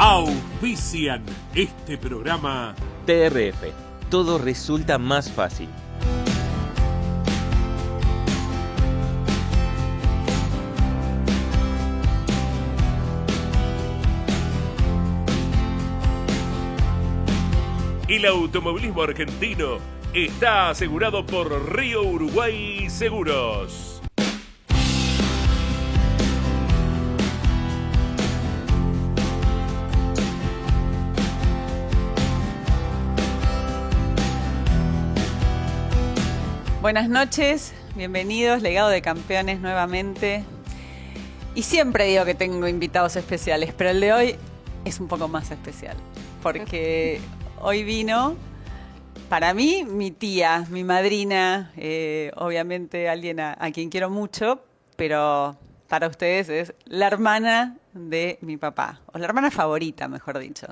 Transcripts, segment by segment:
Auspician este programa. TRF, todo resulta más fácil. El automovilismo argentino está asegurado por Río Uruguay Seguros. Buenas noches, bienvenidos, Legado de Campeones nuevamente. Y siempre digo que tengo invitados especiales, pero el de hoy es un poco más especial, porque hoy vino, para mí, mi tía, mi madrina, obviamente alguien a quien quiero mucho, pero para ustedes es la hermana de mi papá, o la hermana favorita, mejor dicho.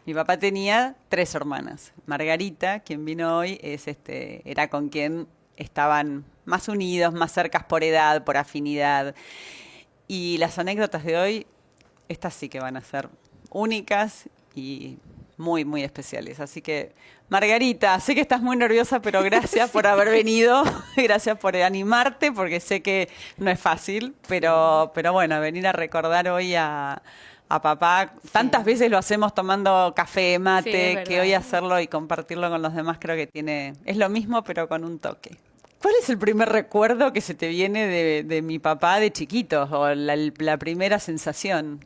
Mi papá tenía 3 hermanas. Margarita, quien vino hoy, era con quien estaban más unidos, más cercas por edad, por afinidad. Y las anécdotas de hoy, estas sí que van a ser únicas y muy, muy especiales. Así que, Margarita, sé que estás muy nerviosa, pero gracias por haber venido. Gracias por animarte, porque sé que no es fácil. Pero bueno, venir a recordar hoy a papá. Tantas veces lo hacemos tomando café, mate, sí, que hoy hacerlo y compartirlo con los demás creo que es lo mismo, pero con un toque. ¿Cuál es el primer recuerdo que se te viene de mi papá de chiquitos o la primera sensación?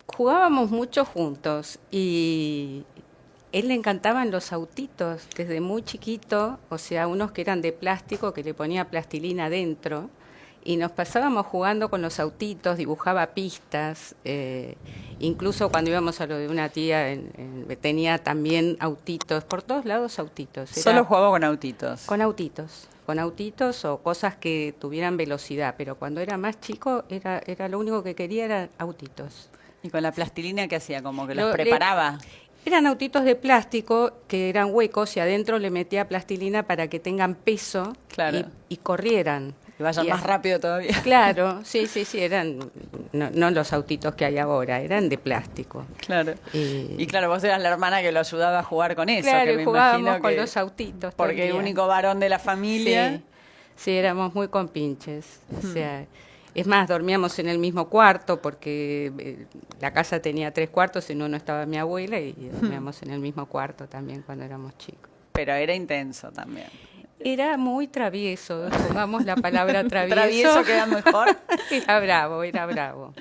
Jugábamos mucho juntos y él le encantaban los autitos desde muy chiquito, o sea, unos que eran de plástico que le ponía plastilina adentro. Y nos pasábamos jugando con los autitos, dibujaba pistas, incluso cuando íbamos a lo de una tía, tenía también autitos, por todos lados autitos. ¿Solo jugaba con autitos? Con autitos o cosas que tuvieran velocidad, pero cuando era más chico era lo único que quería eran autitos. ¿Y con la plastilina qué hacía? ¿Como que los preparaba? Eran autitos de plástico que eran huecos y adentro le metía plastilina para que tengan peso, claro, y corrieran. Que vayan más rápido todavía. Claro, sí, eran no los autitos que hay ahora, eran de plástico. Claro. Y claro, vos eras la hermana que lo ayudaba a jugar con eso. Claro, que me jugábamos con los autitos. Porque el único varón de la familia. Sí, éramos muy compinches. O sea, es más, dormíamos en el mismo cuarto porque la casa tenía 3 cuartos, en uno estaba mi abuela y dormíamos en el mismo cuarto también cuando éramos chicos. Pero era intenso también. Era muy travieso, pongamos la palabra travieso. ¿Travieso queda mejor? Era bravo.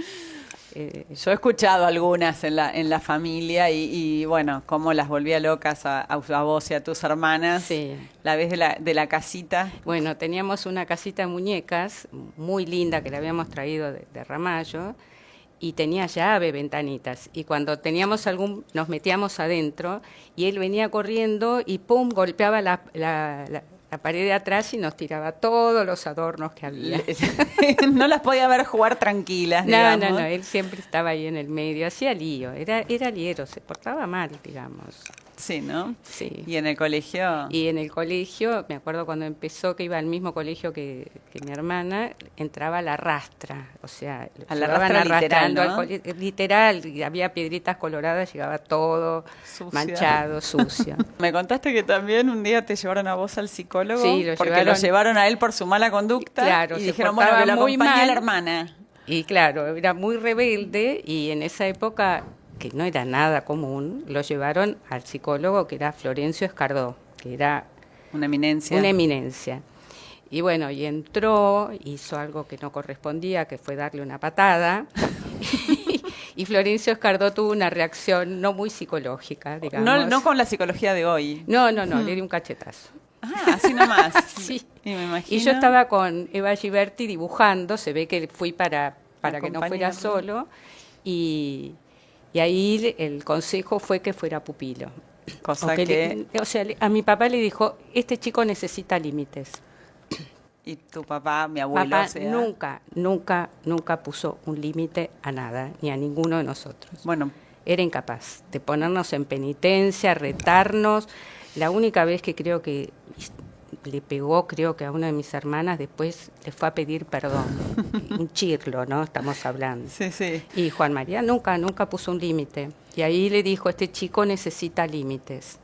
Yo he escuchado algunas en la familia y bueno, cómo las volvía locas a vos y a tus hermanas. Sí. La vez de la casita. Bueno, teníamos una casita de muñecas muy linda que la habíamos traído de Ramallo y tenía llave, ventanitas. Y cuando teníamos nos metíamos adentro y él venía corriendo y pum, golpeaba la pared de atrás y nos tiraba todos los adornos que había. No las podía ver jugar tranquilas, digamos. No, él siempre estaba ahí en el medio, hacía lío, era liero, se portaba mal, digamos. Sí, ¿no? Sí. ¿Y en el colegio? Y en el colegio, me acuerdo cuando empezó, que iba al mismo colegio que mi hermana, entraba a la rastra, o sea, a la rastra literal, ¿no? Literal, y había piedritas coloradas, llegaba todo sucia, manchado, sucio. Me contaste que también un día te llevaron a vos al psicólogo, sí, porque lo llevaron a él por su mala conducta, claro, y dijeron, bueno, que lo acompañe la hermana. Y claro, era muy rebelde, y en esa época, que no era nada común, lo llevaron al psicólogo que era Florencio Escardó, que era una eminencia. Una eminencia. Y bueno, y entró, hizo algo que no correspondía, que fue darle una patada. Y Florencio Escardó tuvo una reacción no muy psicológica, digamos. No con la psicología de hoy. No, le di un cachetazo. Ah, así nomás. Sí. Y me imagino. Y yo estaba con Eva Giberti dibujando, se ve que fui para que no fuera solo, y ahí el consejo fue que fuera pupilo. Cosa que... o sea, a mi papá le dijo, este chico necesita límites. Y tu papá, mi abuelo, papá nunca puso un límite a nada, ni a ninguno de nosotros. Bueno, era incapaz de ponernos en penitencia, retarnos. La única vez que creo que le pegó, creo que a una de mis hermanas, después le fue a pedir perdón. Un chirlo, ¿no? Estamos hablando. Sí, sí. Y Juan María nunca puso un límite. Y ahí le dijo, este chico necesita límites.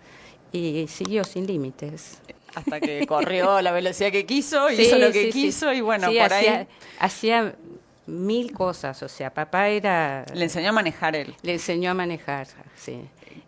Y siguió sin límites. Hasta que corrió a la velocidad que quiso, Sí, hizo lo que sí, sí. quiso y bueno, Sí, por ahí hacía 1000 cosas, o sea, papá le enseñó a manejar él. le enseñó a manejar, sí.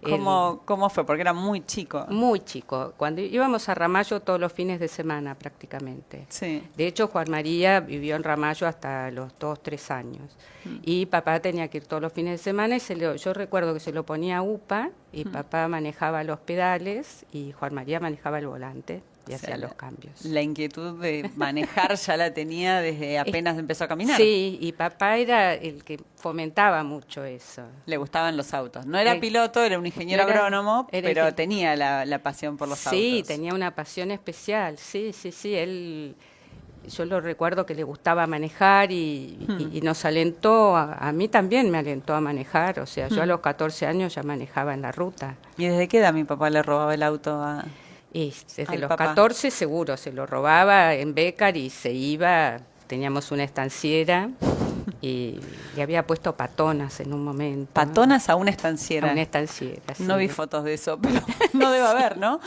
¿Cómo fue? Porque era muy chico. Muy chico. Cuando íbamos a Ramallo todos los fines de semana prácticamente. Sí. De hecho, Juan María vivió en Ramallo hasta los 2, 3 años. Y papá tenía que ir todos los fines de semana y yo recuerdo que se lo ponía a UPA y papá manejaba los pedales y Juan María manejaba el volante y O sea, hacía los cambios. La inquietud de manejar ya la tenía desde apenas empezó a caminar. Sí, y papá era el que fomentaba mucho eso. Le gustaban los autos. No era Sí. piloto, era un ingeniero No era- agrónomo, era pero ingen- tenía la pasión por los autos. Sí, tenía una pasión especial, sí, yo lo recuerdo que le gustaba manejar y nos alentó, a mí también me alentó a manejar, o sea, yo a los 14 años ya manejaba en la ruta. ¿Y desde qué edad mi papá le robaba el auto a...? Y desde Al los papá. 14 seguro, se lo robaba en Bécar y se iba, teníamos una estanciera y le había puesto patonas en un momento. Patonas a una A estanciera. una estanciera, sí. No vi fotos de eso, pero no debe haber, ¿no?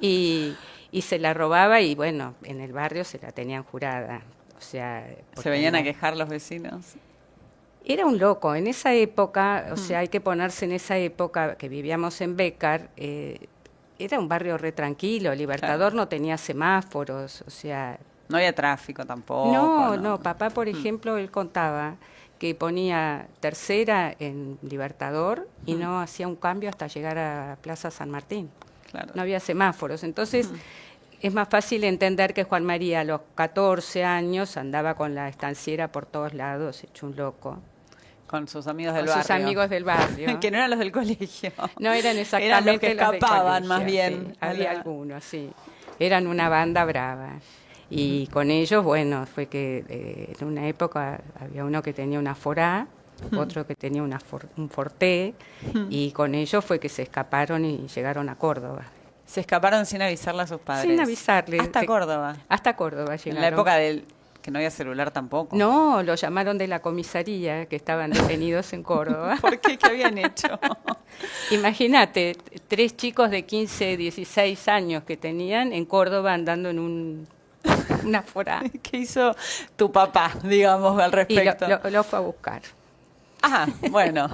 Y se la robaba y bueno, en el barrio se la tenían jurada. O sea, Se porque venían a no- quejar los vecinos. Era un loco. En esa época, o sea, hay que ponerse en esa época que vivíamos en Bécar, era un barrio re tranquilo. Libertador no tenía semáforos, o sea... No había tráfico tampoco. No, papá, por ejemplo, él contaba que ponía tercera en Libertador y no hacía un cambio hasta llegar a Plaza San Martín. Claro. No había semáforos. Entonces, es más fácil entender que Juan María a los 14 años andaba con la estanciera por todos lados, hecho un loco. Con sus amigos del Con barrio. sus amigos del barrio. Que no eran los del colegio. No eran exactamente Eran los que del escapaban, colegio, más sí. bien. Había algunos, sí. Eran una banda brava. Y con ellos, bueno, fue que en una época había uno que tenía una Forá, otro que tenía un Forté, y con ellos fue que se escaparon y llegaron a Córdoba. Se escaparon sin avisarle a sus padres. Sin avisarle. Hasta Córdoba. Hasta Córdoba En llegaron. la época del que no había celular tampoco. No, lo llamaron de la comisaría, que estaban detenidos en Córdoba. ¿Por qué? ¿Qué habían hecho? Imagínate, 3 chicos de 15, 16 años que tenían en Córdoba andando en una forá. ¿Qué hizo tu papá, digamos, al Y respecto? lo fue a buscar. Ah, bueno,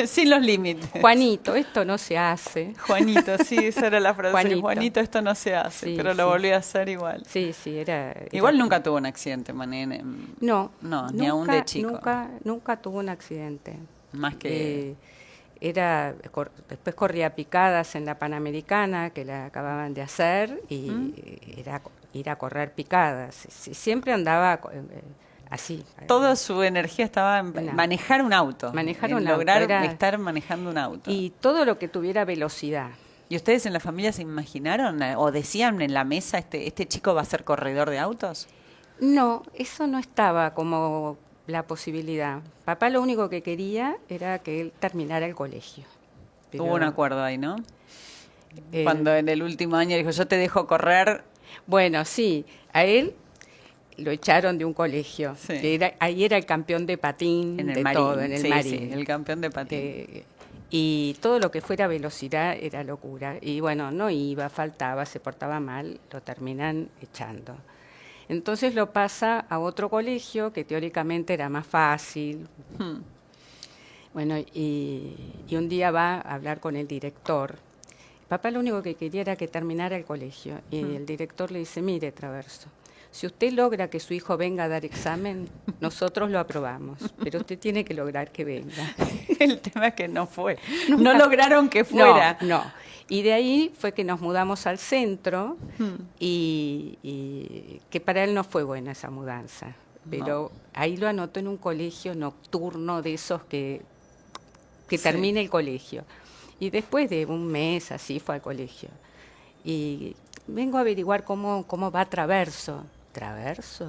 sin los límites. Juanito, esto no se hace. Juanito, sí, esa era la frase. Juanito. Juanito, esto no se hace, Sí, pero lo sí. volvió a hacer igual. Sí, era Igual nunca tuvo un accidente, Manene. No, No, ni aún de chico. Nunca tuvo un accidente. Más que... Después corría picadas en la Panamericana, que la acababan de hacer, y era ir a correr picadas. Siempre andaba así. Toda su energía estaba en No. manejar un auto. Manejar en un auto, lograr era- estar manejando un auto. Y todo lo que tuviera velocidad. ¿Y ustedes en la familia se imaginaron o decían en la mesa, este chico va a ser corredor de autos? No, eso no estaba como la posibilidad. Papá lo único que quería era que él terminara el colegio. Pero, Hubo un acuerdo ahí, ¿no? eh, Cuando en el último año dijo, yo te dejo correr. Bueno, sí, a él lo echaron de un colegio. Sí. Que ahí era el campeón de patín, En el de Marín. todo, en el Sí, Marín. sí, el campeón de patín. Y todo lo que fuera velocidad era locura. Y bueno, no iba, faltaba, se portaba mal, lo terminan echando. Entonces lo pasa a otro colegio que teóricamente era más fácil. Hmm. Bueno, y un día va a hablar con el director. Papá lo único que quería era que terminara el colegio. Y el director le dice, mire, Traverso, si usted logra que su hijo venga a dar examen, nosotros lo aprobamos. Pero usted tiene que lograr que venga. El tema es que no fue. No lograron que fuera. No. Y de ahí fue que nos mudamos al centro y que para él no fue buena esa mudanza. Pero ahí lo anotó en un colegio nocturno de esos que Sí. termina el colegio. Y después de un mes así fue al colegio. Y vengo a averiguar cómo va Traverso. ¿Traverso?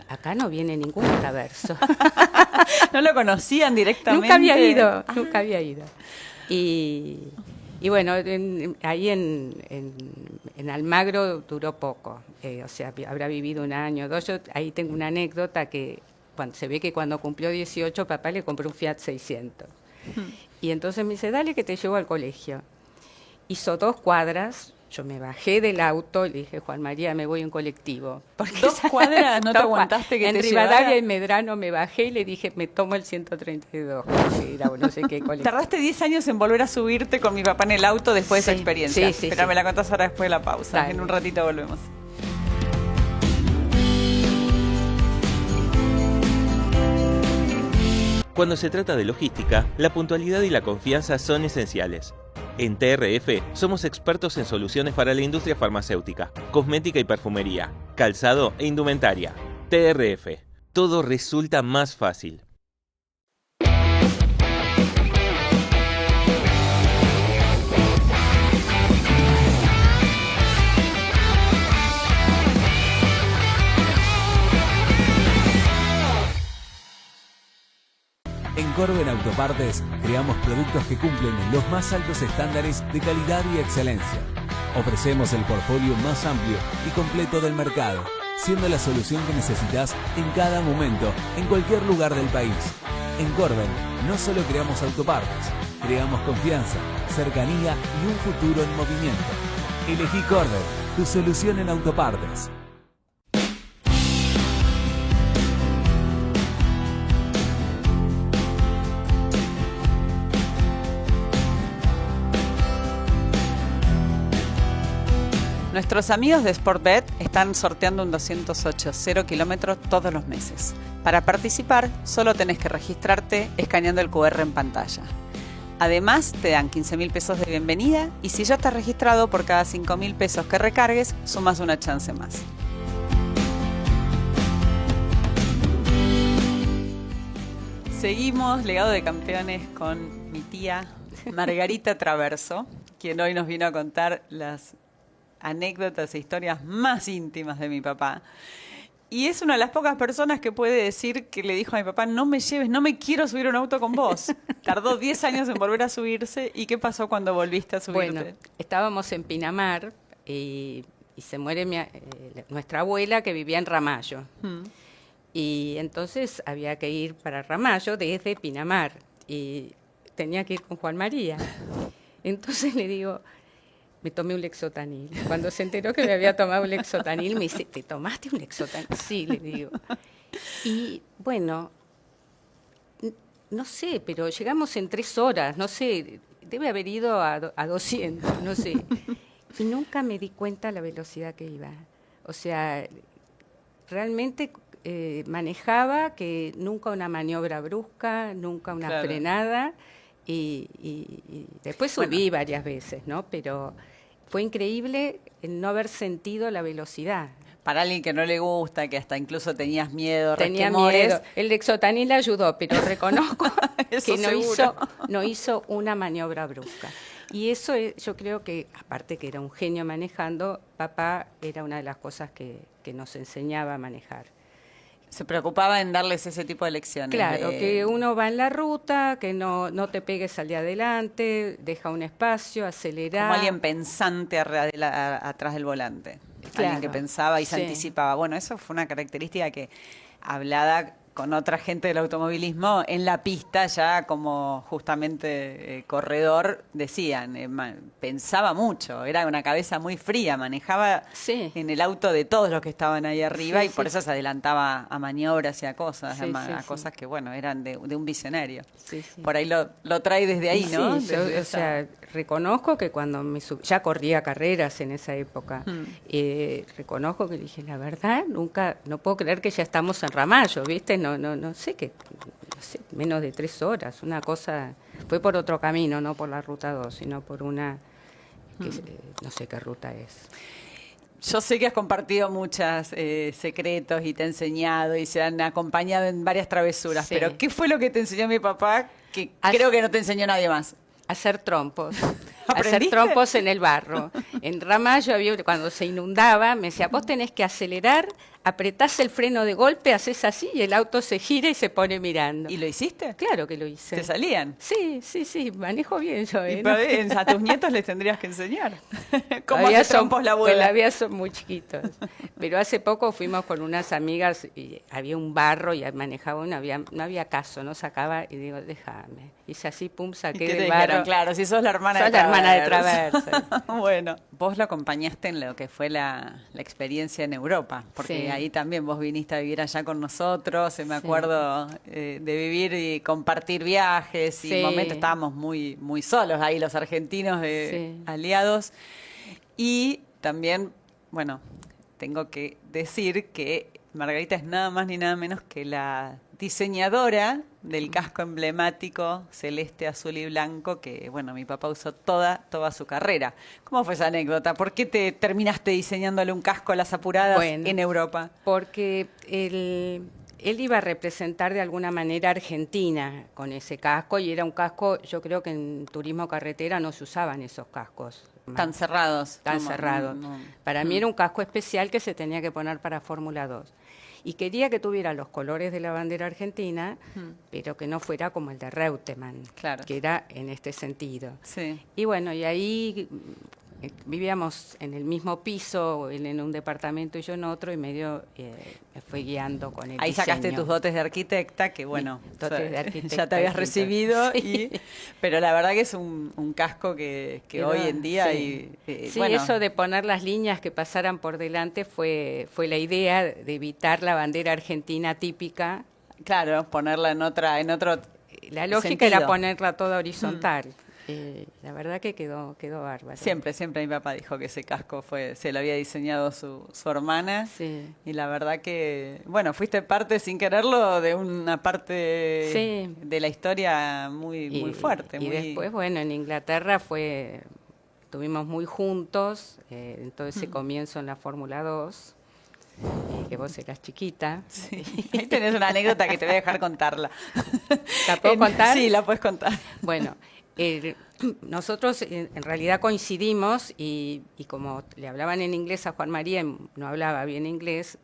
Acá no viene ningún Traverso. No lo conocían directamente. Nunca había ido. Y Y bueno, ahí en Almagro duró poco, o sea, habrá vivido 1 año, 2. Yo ahí tengo una anécdota que se ve que cuando cumplió 18, papá le compró un Fiat 600. Y entonces me dice, dale que te llevo al colegio. Hizo 2 cuadras, yo me bajé del auto y le dije, Juan María, me voy en colectivo. Porque 2 cuadras no te aguantaste que en te Rivadavia llevara. y Medrano me bajé y le dije, me tomo el 132. Era, no sé qué colectivo. Tardaste 10 años en volver a subirte con mi papá en el auto después de esa Sí, experiencia. sí, Pero sí. me la contás ahora después de la pausa. Dale. En un ratito volvemos. Cuando se trata de logística, la puntualidad y la confianza son esenciales. En TRF somos expertos en soluciones para la industria farmacéutica, cosmética y perfumería, calzado e indumentaria. TRF. Todo resulta más fácil. En Corben Autopartes creamos productos que cumplen los más altos estándares de calidad y excelencia. Ofrecemos el portfolio más amplio y completo del mercado, siendo la solución que necesitas en cada momento, en cualquier lugar del país. En Corben no solo creamos autopartes, creamos confianza, cercanía y un futuro en movimiento. Elegí Corben, tu solución en autopartes. Nuestros amigos de Sportbet están sorteando un 208 0 kilómetros todos los meses. Para participar, solo tenés que registrarte escaneando el QR en pantalla. Además, te dan 15.000 pesos de bienvenida y si ya estás registrado, por cada 5.000 pesos que recargues, sumas una chance más. Seguimos Legado de Campeones con mi tía Margarita Traverso, quien hoy nos vino a contar las anécdotas e historias más íntimas de mi papá. Y es una de las pocas personas que puede decir que le dijo a mi papá, no me lleves, no me quiero subir a un auto con vos. Tardó 10 años en volver a subirse. ¿Y qué pasó cuando volviste a subirte? Bueno, estábamos en Pinamar y se muere nuestra abuela que vivía en Ramallo. Y entonces había que ir para Ramallo desde Pinamar y tenía que ir con Juan María. Entonces le digo, me tomé un Lexotanil. Cuando se enteró que me había tomado un Lexotanil, me dice, ¿te tomaste un Lexotanil? Sí, le digo. Y bueno, no sé, pero llegamos en 3 horas, no sé, debe haber ido a 200, no sé. Y nunca me di cuenta la velocidad que iba. O sea, realmente manejaba que nunca una maniobra brusca, nunca una frenada. Y después subí varias veces, ¿no? Pero fue increíble el no haber sentido la velocidad. Para alguien que no le gusta, que hasta incluso tenías miedo, Tenía resquemores. miedo. El Lexotanil ayudó, pero reconozco Eso que no hizo una maniobra brusca. Y eso yo creo que, aparte que era un genio manejando, papá era una de las cosas que nos enseñaba a manejar. Se preocupaba en darles ese tipo de lecciones. Claro, que uno va en la ruta, que no te pegues al de adelante, deja un espacio, acelera. Como alguien pensante atrás del volante. Claro, alguien que pensaba y se sí. anticipaba. Bueno, eso fue una característica que, hablada con otra gente del automovilismo, en la pista ya como justamente corredor, decían, pensaba mucho, era una cabeza muy fría, manejaba Sí. en el auto de todos los que estaban ahí arriba Sí, y por sí. eso se adelantaba a maniobras y a cosas, Sí, a sí, cosas que, bueno, eran de un visionario. Sí, sí. Por ahí lo trae desde ahí, Y ¿no? sí, yo, Desde o sea, reconozco que cuando ya corría carreras en esa época, reconozco que dije, la verdad, no puedo creer que ya estamos en Ramallo, ¿viste? No sé, menos de 3 horas, una cosa, fue por otro camino, no por la ruta 2, sino por una, no sé qué ruta es. Yo sé que has compartido muchos secretos y te ha enseñado y se han acompañado en varias travesuras, Sí. pero ¿qué fue lo que te enseñó mi papá que creo que no te enseñó nadie más? Hacer trompos. ¿Aprendiste? Hacer trompos en el barro. En Ramallo, cuando se inundaba, me decía, vos tenés que acelerar apretás el freno de golpe, haces así y el auto se gira y se pone mirando. ¿Y lo hiciste? Claro que lo hice. ¿Te salían? Sí, manejo bien yo. Y ¿no? a tus nietos les tendrías que enseñar. ¿Cómo Todavía hace trompos la abuela? Todavía son muy chiquitos. Pero hace poco fuimos con unas amigas y había un barro y manejaba no había caso, no sacaba y digo, déjame. Hice así, pum, ¿Y saqué qué te del dijeron? barro. Claro, si sos la hermana Sos de la hermana de Traverso. Traverso. Bueno, vos lo acompañaste en lo que fue la experiencia en Europa, porque Sí. ahí también vos viniste a vivir allá con nosotros, me acuerdo de vivir y compartir viajes y Sí. momentos estábamos muy, muy solos ahí los argentinos Sí. aliados. Y también, bueno, tengo que decir que Margarita es nada más ni nada menos que la diseñadora del casco emblemático celeste, azul y blanco que, bueno, mi papá usó toda su carrera. ¿Cómo fue esa anécdota? ¿Por qué te terminaste diseñándole un casco a las apuradas Bueno, en Europa? Porque él iba a representar de alguna manera Argentina con ese casco y era un casco, yo creo que en turismo carretera no se usaban esos cascos. Tan cerrados. Tan No, cerrados. no. Para mí era un casco especial que se tenía que poner para Fórmula 2. Y quería que tuviera los colores de la bandera argentina, pero que no fuera como el de Reutemann, Claro. que era en este sentido. Sí. Y bueno, y ahí vivíamos en el mismo piso, él en un departamento y yo en otro, y medio me fue guiando con el Ahí sacaste diseño. tus dotes de arquitecta, que bueno, dotes de arquitecta, ya te habías arquitecta. recibido, Sí. pero la verdad que es un casco que Quedó, hoy en día... sí. Sí, bueno, eso de poner las líneas que pasaran por delante fue la idea de evitar la bandera argentina típica. claro, ponerla en otro La lógica sentido. era ponerla toda horizontal. La verdad que quedó bárbaro. Siempre mi papá dijo que ese casco se lo había diseñado su hermana. Sí. Y la verdad que, bueno, fuiste parte sin quererlo de una parte Sí. de la historia muy fuerte. Y muy... después, bueno, en Inglaterra estuvimos muy juntos en todo ese comienzo en la Fórmula 2, que vos eras chiquita. Sí. Ahí tenés una anécdota que te voy a dejar contarla. ¿La puedo contar? Sí, la puedes contar. Bueno, nosotros en realidad coincidimos y como le hablaban en inglés a Juan María, no hablaba bien inglés,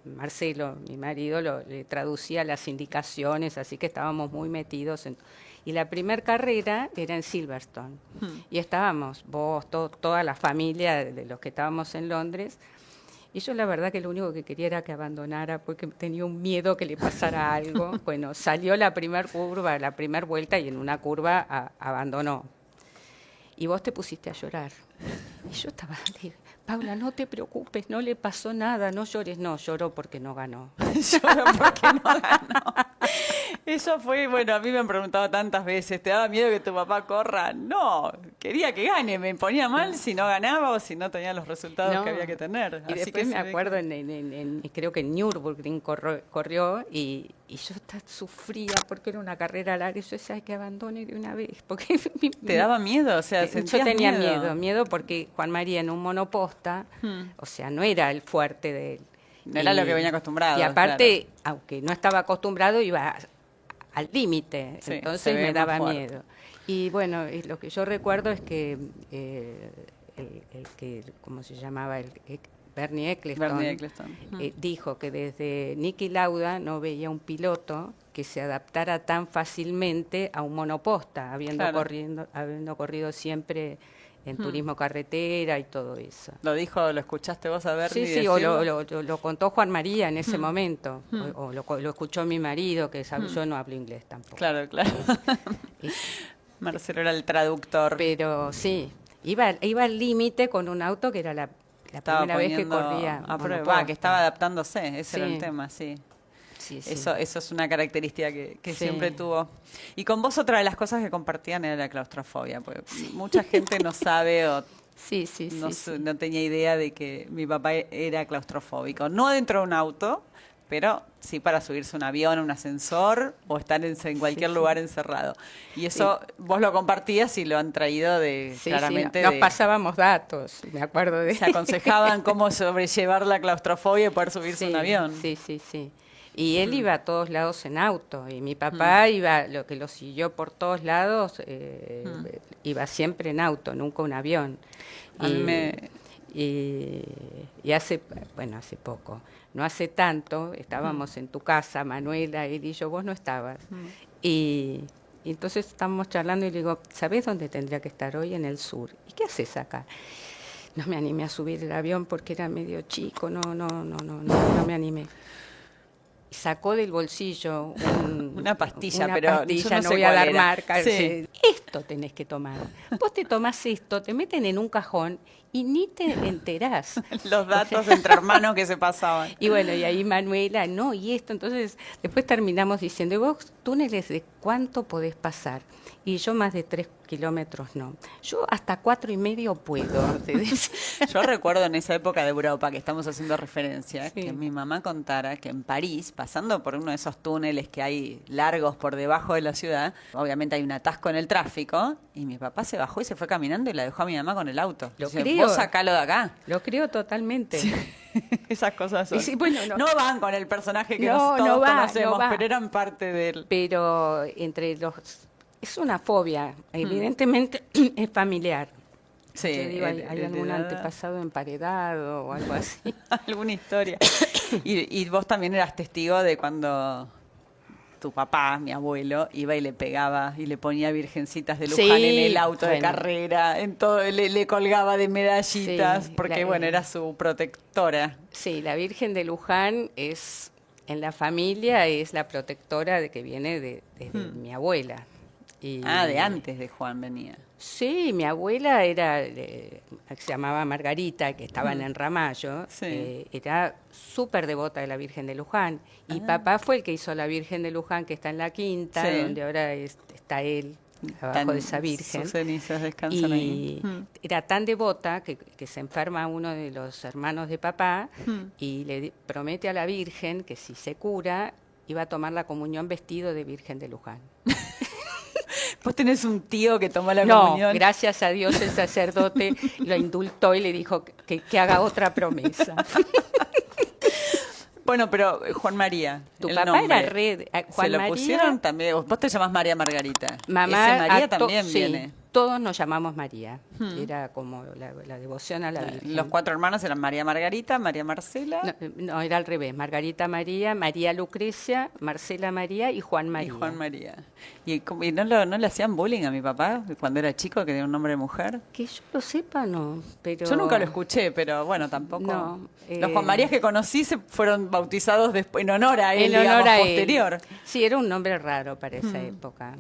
Marcelo, mi marido, le traducía las indicaciones, así que estábamos muy metidos. Y la primer carrera era en Silverstone. Y estábamos, vos, toda la familia de los que estábamos en Londres. Y yo la verdad que lo único que quería era que abandonara porque tenía un miedo que le pasara algo. Bueno, salió la primer curva, la primera vuelta y en una curva abandonó. Y vos te pusiste a llorar. Y yo estaba, le dije, Paula, no te preocupes, no le pasó nada, no llores. No, lloró porque no ganó. Lloro porque no ganó. Eso fue, bueno, a mí me han preguntado tantas veces, ¿te daba miedo que tu papá corra? No, quería que gane, me ponía mal si no ganaba o si no tenía los resultados No. que había que tener. Y Así después que me acuerdo, creo que en Nürburgring corrió y yo sufría porque era una carrera larga y yo decía, ay, que abandone de una vez. Porque ¿Te daba miedo? O sea, yo ¿sentías tenía miedo porque Juan María en un monoposta, o sea, no era el fuerte de él. No era lo que venía acostumbrado, Y aparte, aunque no estaba acostumbrado, iba al límite, Sí, se entonces ve me más daba fuerte. miedo. Y bueno, lo que yo recuerdo es que el que, ¿cómo se llamaba? Bernie Ecclestone, Bernie Ecclestone. dijo que desde Niki Lauda no veía un piloto que se adaptara tan fácilmente a un monoposta, habiendo corrido siempre en turismo carretera y todo eso. ¿Lo escuchaste vos a Bernie Sí, o decirlo? lo contó Juan María en ese momento, o lo escuchó mi marido, que sabe, yo no hablo inglés tampoco. Claro. Y- Marcelo era el traductor. Pero sí, iba al límite con un auto que era la Estaba primera vez que poniendo corría. a prueba. monoposta. Que estaba adaptándose, ese era Sí. el tema, sí. Sí, sí. Eso es una característica que Sí. siempre tuvo. Y con vos otra de las cosas que compartían era la claustrofobia, porque mucha gente no sabe o Sí. no tenía idea de que mi papá era claustrofóbico. No dentro de un auto, pero sí para subirse a un avión, a un ascensor o estar en cualquier lugar encerrado. Y eso vos lo compartías y lo han traído claramente nos pasábamos datos, me acuerdo de se aconsejaban cómo sobrellevar la claustrofobia y poder subirse a un avión. Sí. Y él iba a todos lados en auto, y mi papá lo siguió por todos lados, iba siempre en auto, nunca un avión. A mí Y hace poco, no hace tanto, estábamos en tu casa, Manuela, él y yo, vos no estabas. Y entonces estábamos charlando y le digo, ¿sabés dónde tendría que estar hoy? En el sur. ¿Y qué haces acá? No me animé a subir el avión porque era medio chico, no me animé. Sacó del bolsillo una pastilla, una pero pastilla, yo no no sé voy a cuál dar era. marca. Sí. Esto tenés que tomar. Vos te tomás esto, te meten en un cajón y ni te enterás. Los datos entre hermanos que se pasaban. Y bueno, y ahí Manuela, no, y esto, entonces después terminamos diciendo, ¿y vos túneles de cuánto podés pasar? Y yo más de 3 kilómetros no. Yo hasta 4,5 puedo. Yo recuerdo en esa época de Europa, que estamos haciendo referencia, Sí. que mi mamá contara que en París, pasando por uno de esos túneles que hay largos por debajo de la ciudad, obviamente hay un atasco en el tráfico, y mi papá se bajó y se fue caminando y la dejó a mi mamá con el auto. Lo Dice, creo. vos sacalo de acá. Lo creo totalmente. Esas cosas son. Y sí, bueno, no van con el personaje que No, todos no va, conocemos, no va. pero eran parte de él. Pero entre los... Es una fobia, evidentemente es familiar. Sí, Yo digo, ¿hay algún heredada. antepasado emparedado o algo así? Alguna historia. Y vos también eras testigo de cuando tu papá, mi abuelo, iba y le pegaba y le ponía virgencitas de Luján Sí, en el auto de bueno. carrera, en todo, le colgaba de medallitas, Sí, porque bueno, era su protectora. Sí, la Virgen de Luján es, en la familia, es la protectora de que viene desde mi abuela. Y, De antes de Juan venía. Sí, mi abuela era, se llamaba Margarita, que estaba en Ramallo, Sí. era súper devota de la Virgen de Luján. Y papá fue el que hizo la Virgen de Luján, que está en la Quinta, Sí. donde ahora está él, abajo de esa Virgen. Sus cenizas descansan ahí. Y era tan devota que se enferma uno de los hermanos de papá y le promete a la Virgen que si se cura, iba a tomar la comunión vestido de Virgen de Luján. Vos tenés un tío que tomó la No, comunión. gracias a Dios el sacerdote lo indultó y le dijo que haga otra promesa. Bueno, pero Juan María. Tu el papá nombre, era re... Juan ¿se lo María, pusieron también? Vos te llamás María Margarita. mamá, Ese María a to- también sí, viene. todos nos llamamos María. Era como la devoción a la Virgen. Los 4 hermanos eran María Margarita, María Marcela No, era al revés. Margarita María, María Lucrecia, Marcela María y Juan María. y Juan María. ¿Y no le hacían bullying a mi papá cuando era chico, que tenía un nombre de mujer? Que yo lo sepa, no. Pero... Yo nunca lo escuché, pero bueno, tampoco. No, Los Juan Marías que conocí se fueron bautizados después, en honor a él, en honor digamos, a él. posterior. Sí, era un nombre raro para esa época.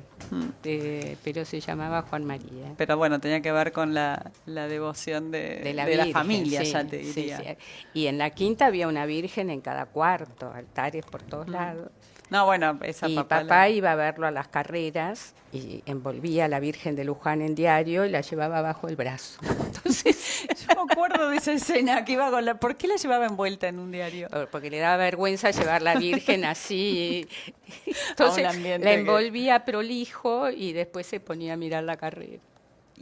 Pero se llamaba Juan María. Pero bueno, tenía que ver con la devoción de la Virgen, familia, sí, ya te sí, diría. sí. Y en la Quinta había una Virgen en cada cuarto, altares por todos lados. No, bueno, esa Y papá. papá iba a verlo a las carreras y envolvía a la Virgen de Luján en diario y la llevaba bajo el brazo. Entonces, Yo me acuerdo de esa escena que iba con la. ¿Por qué la llevaba envuelta en un diario? porque le daba vergüenza llevar la Virgen así. Entonces ambiente la que- envolvía prolijo y después se ponía a mirar la carrera.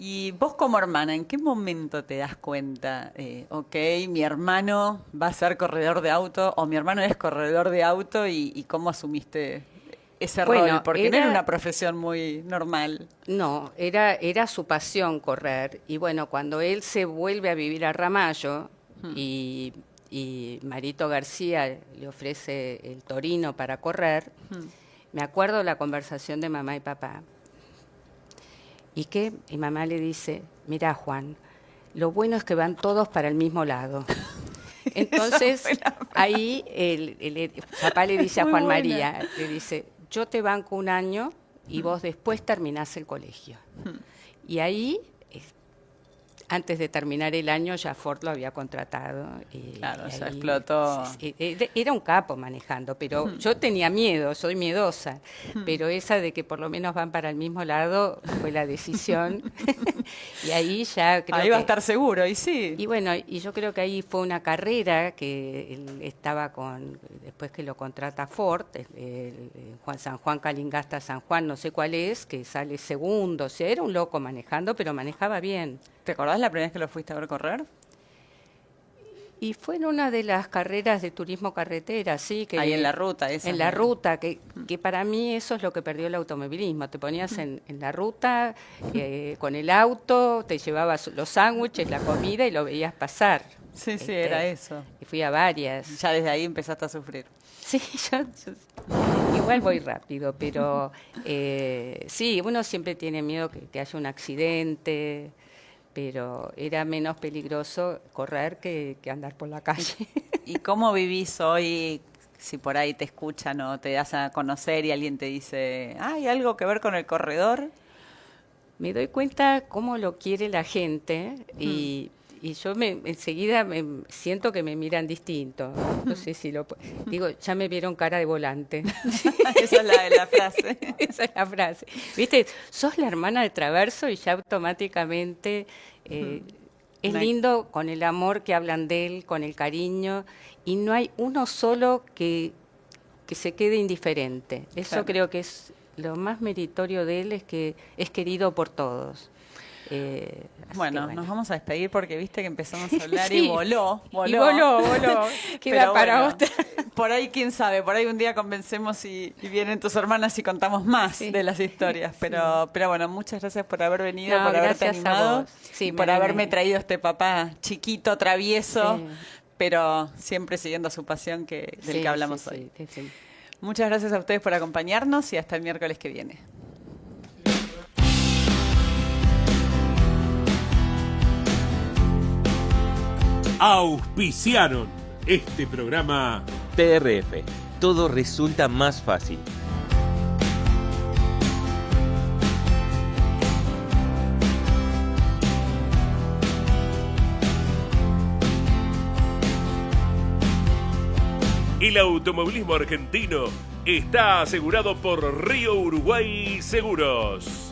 Y vos como hermana, ¿en qué momento te das cuenta, ok, mi hermano va a ser corredor de auto o mi hermano es corredor de auto y cómo asumiste ese Bueno, rol? Porque no era- era una profesión muy normal. No, era su pasión correr. Y bueno, cuando él se vuelve a vivir a Ramallo y Marito García le ofrece el Torino para correr, me acuerdo la conversación de mamá y papá. ¿Y qué? Y mamá le dice, mira Juan, lo bueno es que van todos para el mismo lado. Entonces, ahí papá le dice a Muy Juan buena. María, le dice, yo te banco un año y vos después terminás el colegio. Y ahí, antes de terminar el año, ya Ford lo había contratado. Claro, y ya ahí- explotó. Era un capo manejando, pero yo tenía miedo, soy miedosa, pero esa de que por lo menos van para el mismo lado fue la decisión. Y ahí ya creo Ahí va a que- estar seguro, y sí. y bueno, y yo creo que ahí fue una carrera que él estaba después que lo contrata Ford, San Juan Calingasta, San Juan, no sé cuál es, que sale segundo, o sea, era un loco manejando, pero manejaba bien. ¿Te acordás la primera vez que lo fuiste a ver correr? Y fue en una de las carreras de turismo carretera, sí. Que Ahí en la ruta, esa. En la ruta, que para mí eso es lo que perdió el automovilismo. Te ponías en la ruta con el auto, te llevabas los sándwiches, la comida y lo veías pasar. Sí, era eso. Y fui a varias. Ya desde ahí empezaste a sufrir. Sí, igual voy rápido, pero sí, uno siempre tiene miedo que haya un accidente, pero era menos peligroso correr que andar por la calle. ¿Y cómo vivís hoy? Si por ahí te escuchan o te das a conocer y alguien te dice, ¿hay algo que ver con el corredor? Me doy cuenta cómo lo quiere la gente y yo enseguida siento que me miran distinto. No sé si digo, ya me vieron cara de volante. Esa es la frase. Esa es la frase. ¿Viste? Sos la hermana de Traverso y ya automáticamente es lindo con el amor que hablan de él, con el cariño, y no hay uno solo que se quede indiferente. Eso Claro. creo que es lo más meritorio de él, es que es querido por todos. Bueno, nos vamos a despedir porque viste que empezamos a hablar Sí. y voló. Y voló. Queda Pero para bueno, otra. Por ahí, quién sabe, por ahí un día convencemos y vienen tus hermanas y contamos más Sí. de las historias. Pero bueno, muchas gracias por haber venido, No, por haberte gracias a animado vos. Sí, y me por animé. haberme traído este papá chiquito, travieso, Sí. pero siempre siguiendo su pasión del Sí, que hablamos sí, hoy. sí. Muchas gracias a ustedes por acompañarnos y hasta el miércoles que viene. Auspiciaron este programa. TRF. Todo resulta más fácil. El automovilismo argentino está asegurado por Río Uruguay Seguros.